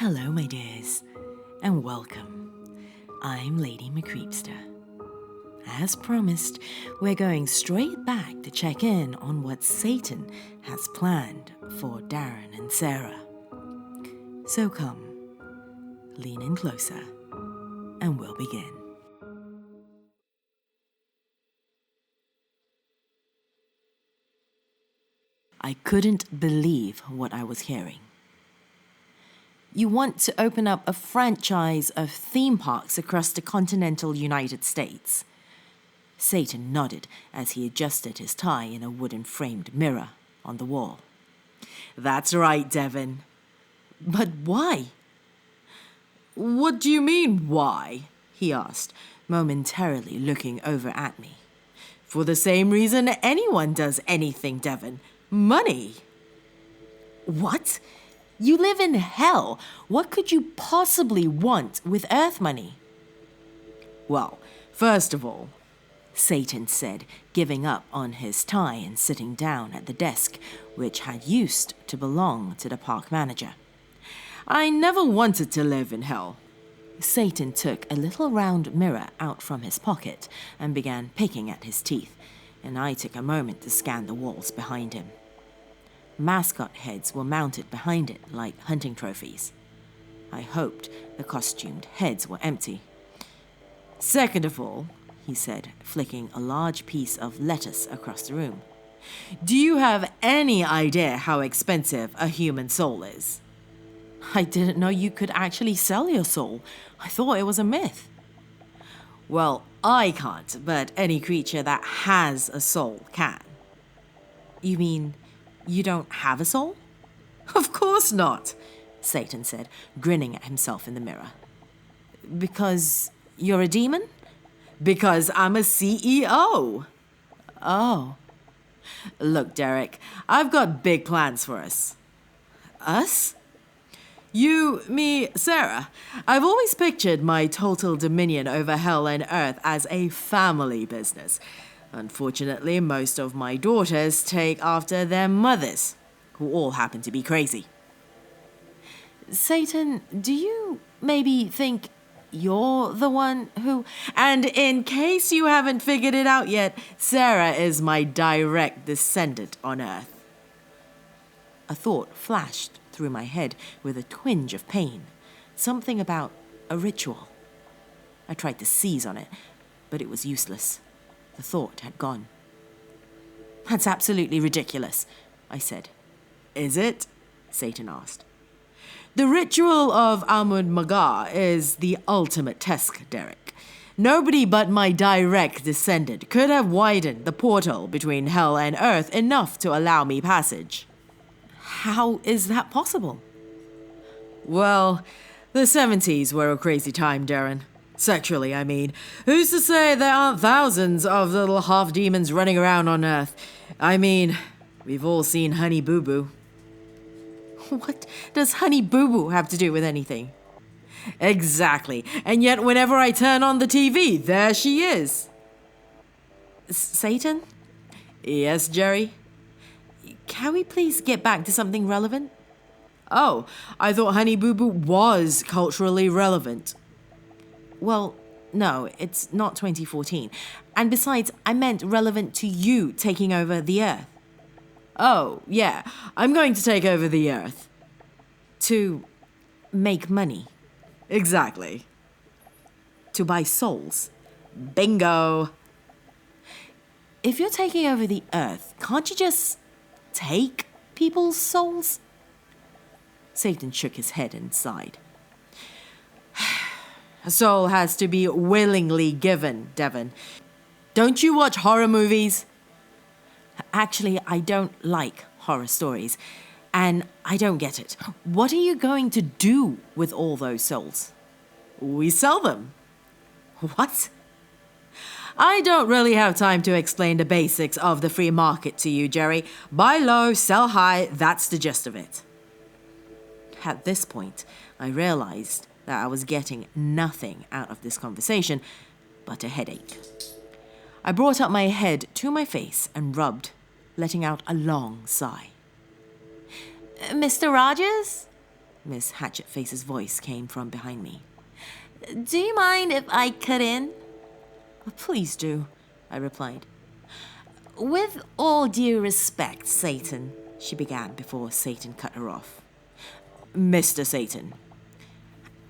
Hello, my dears, and welcome. I'm Lady McCreepster. As promised, we're going straight back to check in on what Satan has planned for Darren and Sarah. So come, lean in closer, and we'll begin. I couldn't believe what I was hearing. You want to open up a franchise of theme parks across the continental United States. Satan nodded as he adjusted his tie in a wooden-framed mirror on the wall. That's right, Devon. But why? What do you mean, why? He asked, momentarily looking over at me. For the same reason anyone does anything, Devon. Money. What? You live in hell. What could you possibly want with Earth money? Well, first of all, Satan said, giving up on his tie and sitting down at the desk, which had used to belong to the park manager. I never wanted to live in hell. Satan took a little round mirror out from his pocket and began picking at his teeth, and I took a moment to scan the walls behind him. Mascot heads were mounted behind it like hunting trophies. I hoped the costumed heads were empty. Second of all, he said, flicking a large piece of lettuce across the room, do you have any idea how expensive a human soul is? I didn't know you could actually sell your soul. I thought it was a myth. Well, I can't, but any creature that has a soul can. You mean you don't have a soul? Of course not, Satan said, grinning at himself in the mirror. Because you're a demon? Because I'm a CEO. Oh. Look, Derek, I've got big plans for us. Us? You, me, Sarah. I've always pictured my total dominion over hell and earth as a family business. Unfortunately, most of my daughters take after their mothers, who all happen to be crazy. Satan, do you maybe think you're the one who... And in case you haven't figured it out yet, Sarah is my direct descendant on Earth. A thought flashed through my head with a twinge of pain. Something about a ritual. I tried to seize on it, but it was useless. The thought had gone. That's absolutely ridiculous, I said. Is it? Satan asked. The ritual of Amud Magar is the ultimate test, Derek. Nobody but my direct descendant could have widened the portal between hell and earth enough to allow me passage. How is that possible? Well, the 70s were a crazy time, Darren. Sexually, I mean. Who's to say there aren't thousands of little half-demons running around on Earth? I mean, we've all seen Honey Boo Boo. What does Honey Boo Boo have to do with anything? Exactly. And yet whenever I turn on the TV, there she is. Satan? Yes, Jerry? Can we please get back to something relevant? Oh, I thought Honey Boo Boo was culturally relevant. Well, no, it's not 2014. And besides, I meant relevant to you taking over the Earth. Oh, yeah, I'm going to take over the Earth. To make money. Exactly. To buy souls. Bingo. If you're taking over the Earth, can't you just take people's souls? Satan shook his head and sighed. A soul has to be willingly given, Devon. Don't you watch horror movies? Actually, I don't like horror stories, and I don't get it. What are you going to do with all those souls? We sell them. What? I don't really have time to explain the basics of the free market to you, Jerry. Buy low, sell high, that's the gist of it. At this point, I realized that I was getting nothing out of this conversation but a headache. I brought up my head to my face and rubbed, letting out a long sigh. Mr. Rogers? Miss Hatchetface's voice came from behind me. Do you mind if I cut in? Please do, I replied. With all due respect, Satan, she began before Satan cut her off. Mr. Satan.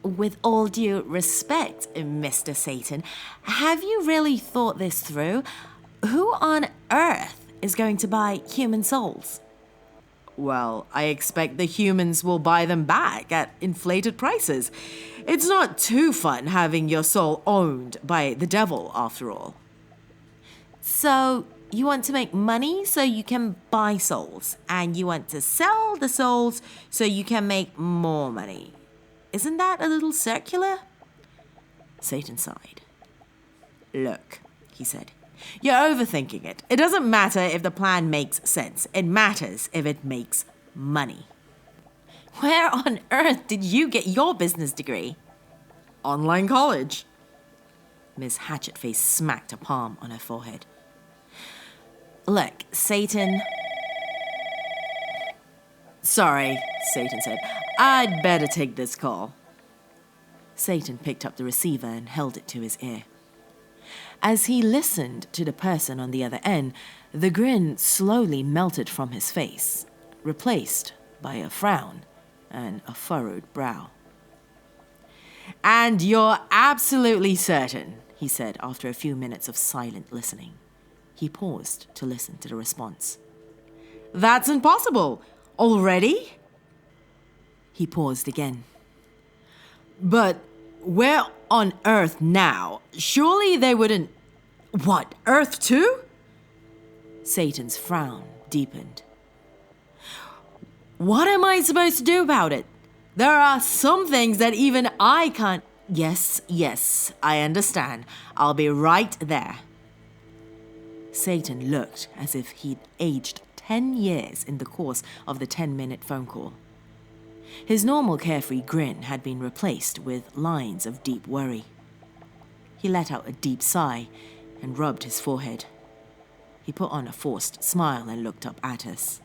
With all due respect, Mr. Satan, have you really thought this through? Who on earth is going to buy human souls? Well, I expect the humans will buy them back at inflated prices. It's not too fun having your soul owned by the devil, after all. So, you want to make money so you can buy souls, and you want to sell the souls so you can make more money. Isn't that a little circular? Satan sighed. Look, he said. You're overthinking it. It doesn't matter if the plan makes sense. It matters if it makes money. Where on earth did you get your business degree? Online college. Miss Hatchetface smacked a palm on her forehead. Look, Satan... Sorry, Satan said. I'd better take this call. Satan picked up the receiver and held it to his ear. As he listened to the person on the other end, the grin slowly melted from his face, replaced by a frown and a furrowed brow. And you're absolutely certain, he said after a few minutes of silent listening. He paused to listen to the response. That's impossible. Already? He paused again. But where on Earth now? Surely they wouldn't... What, Earth too? Satan's frown deepened. What am I supposed to do about it? There are some things that even I can't... Yes, I understand. I'll be right there. Satan looked as if he'd aged 10 years in the course of the 10-minute phone call. His normal carefree grin had been replaced with lines of deep worry. He let out a deep sigh and rubbed his forehead. He put on a forced smile and looked up at us.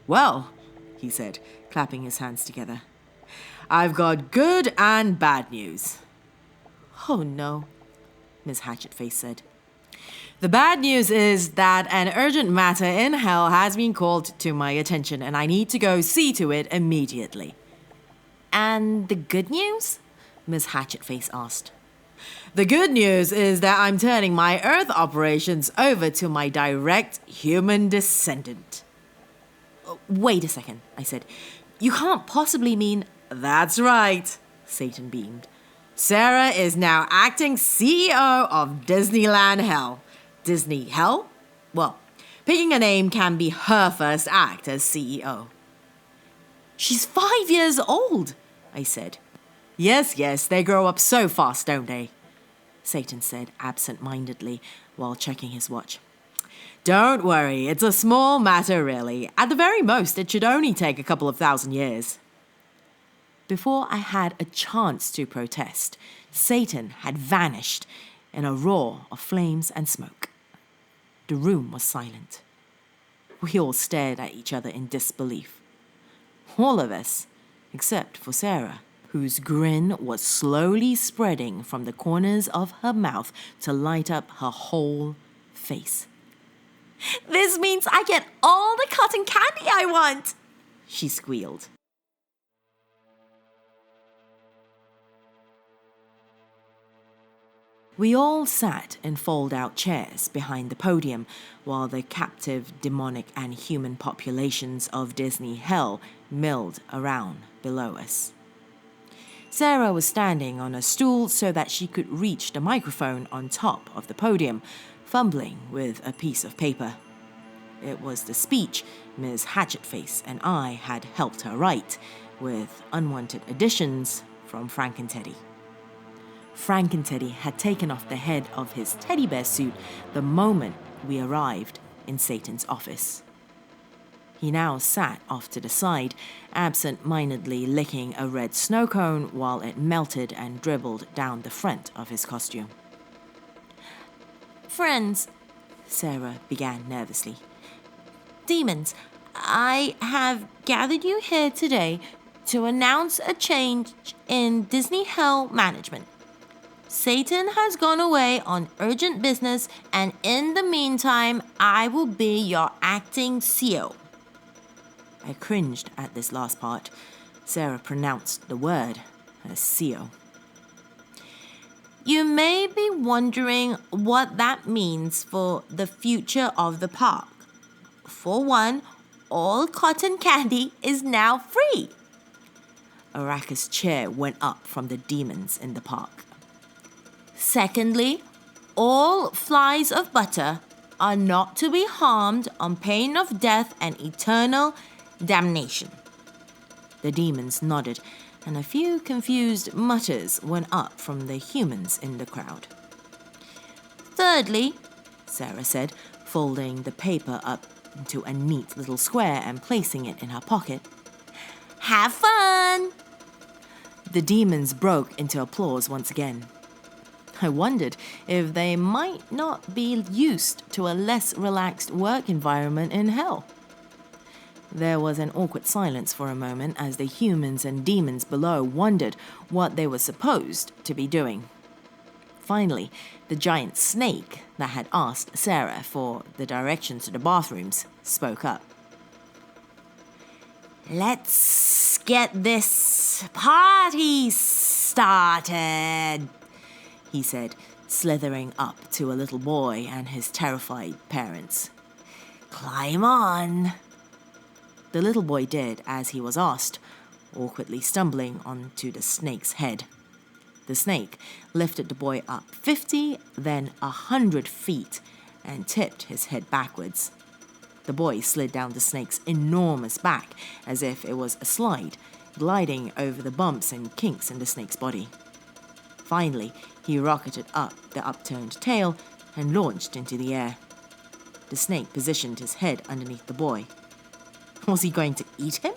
Well, he said, clapping his hands together, I've got good and bad news. Oh no, Miss Hatchetface said. The bad news is that an urgent matter in hell has been called to my attention and I need to go see to it immediately. And the good news? Miss Hatchetface asked. The good news is that I'm turning my Earth operations over to my direct human descendant. Wait a second, I said. You can't possibly mean... That's right, Satan beamed. Sarah is now acting CEO of Disneyland Hell. Disney Hell? Well, picking a name can be her first act as CEO. She's 5 years old, I said. Yes, they grow up so fast, don't they? Satan said absent-mindedly while checking his watch. Don't worry, it's a small matter really. At the very most, it should only take a couple of 1,000 years. Before I had a chance to protest, Satan had vanished in a roar of flames and smoke. The room was silent. We all stared at each other in disbelief. All of us, except for Sarah, whose grin was slowly spreading from the corners of her mouth to light up her whole face. This means I get all the cotton candy I want, she squealed. We all sat in fold-out chairs behind the podium while the captive demonic and human populations of Disney Hell milled around below us. Sarah was standing on a stool so that she could reach the microphone on top of the podium, fumbling with a piece of paper. It was the speech Ms. Hatchetface and I had helped her write, with unwanted additions from Frank and Teddy. Frank and Teddy had taken off the head of his teddy bear suit the moment we arrived in Satan's office. He now sat off to the side, absent-mindedly licking a red snow cone while it melted and dribbled down the front of his costume. Friends, Sarah began nervously. Demons, I have gathered you here today to announce a change in Disney Hell management. Satan has gone away on urgent business, and in the meantime, I will be your acting CEO. I cringed at this last part. Sarah pronounced the word as CEO. You may be wondering what that means for the future of the park. For one, all cotton candy is now free. Araka's chair went up from the demons in the park. Secondly, all flies of butter are not to be harmed on pain of death and eternal damnation. The demons nodded, and a few confused mutters went up from the humans in the crowd. Thirdly, Sarah said, folding the paper up into a neat little square and placing it in her pocket, have fun! The demons broke into applause once again. I wondered if they might not be used to a less relaxed work environment in hell. There was an awkward silence for a moment as the humans and demons below wondered what they were supposed to be doing. Finally, the giant snake that had asked Sarah for the directions to the bathrooms spoke up. Let's get this party started, he said, slithering up to a little boy and his terrified parents. Climb on. The little boy did as he was asked, awkwardly stumbling onto the snake's head. The snake lifted the boy up 50, then 100 feet, and tipped his head backwards. The boy slid down the snake's enormous back as if it was a slide, gliding over the bumps and kinks in the snake's body. Finally, he rocketed up the upturned tail and launched into the air. The snake positioned his head underneath the boy. Was he going to eat him?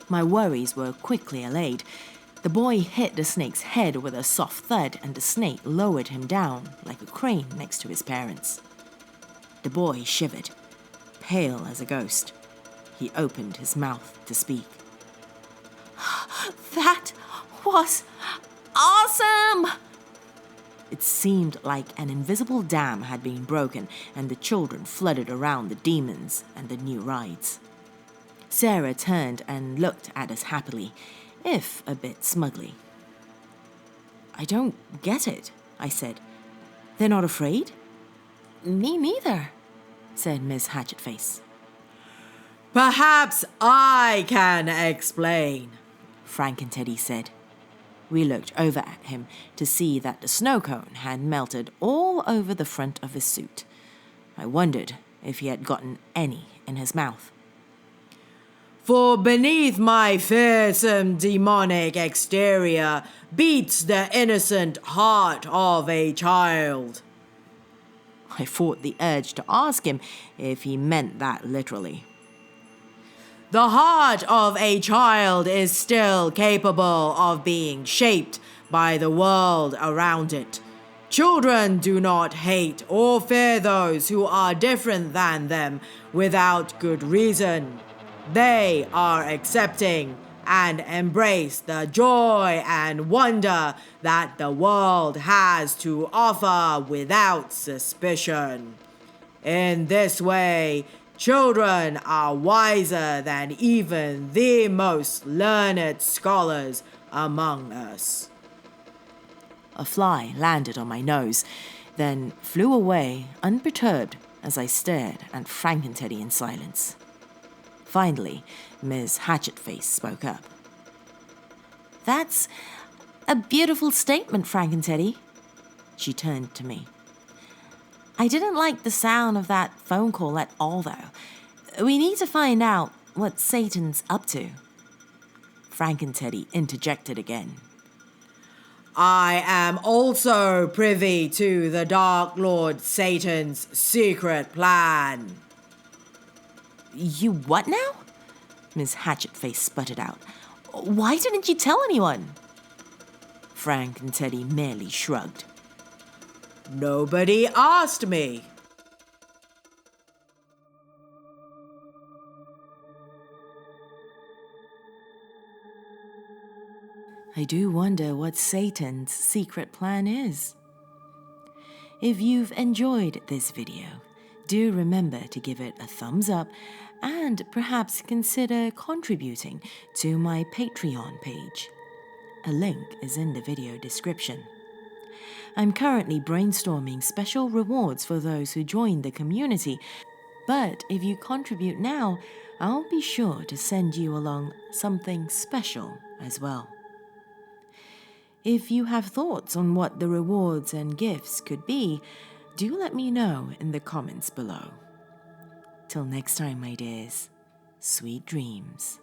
My worries were quickly allayed. The boy hit the snake's head with a soft thud, and the snake lowered him down like a crane next to his parents. The boy shivered, pale as a ghost. He opened his mouth to speak. That was awesome! It seemed like an invisible dam had been broken, and the children flooded around the demons and the new rides. Sarah turned and looked at us happily, if a bit smugly. I don't get it, I said. They're not afraid? Me neither, said Miss Hatchetface. Perhaps I can explain, Frank and Teddy said. We looked over at him to see that the snow cone had melted all over the front of his suit. I wondered if he had gotten any in his mouth. For beneath my fearsome demonic exterior beats the innocent heart of a child. I fought the urge to ask him if he meant that literally. The heart of a child is still capable of being shaped by the world around it. Children do not hate or fear those who are different than them without good reason. They are accepting and embrace the joy and wonder that the world has to offer without suspicion. In this way, children are wiser than even the most learned scholars among us. A fly landed on my nose, then flew away unperturbed as I stared at Frank and Teddy in silence. Finally, Ms. Hatchetface spoke up. That's a beautiful statement, Frank and Teddy. She turned to me. I didn't like the sound of that phone call at all, though. We need to find out what Satan's up to. Frank and Teddy interjected again. I am also privy to the Dark Lord Satan's secret plan. You what now? Miss Hatchetface sputtered out. Why didn't you tell anyone? Frank and Teddy merely shrugged. Nobody asked me. I do wonder what Satan's secret plan is. If you've enjoyed this video, do remember to give it a thumbs up and perhaps consider contributing to my Patreon page. A link is in the video description. I'm currently brainstorming special rewards for those who join the community, but if you contribute now, I'll be sure to send you along something special as well. If you have thoughts on what the rewards and gifts could be, do let me know in the comments below. Till next time, my dears, sweet dreams.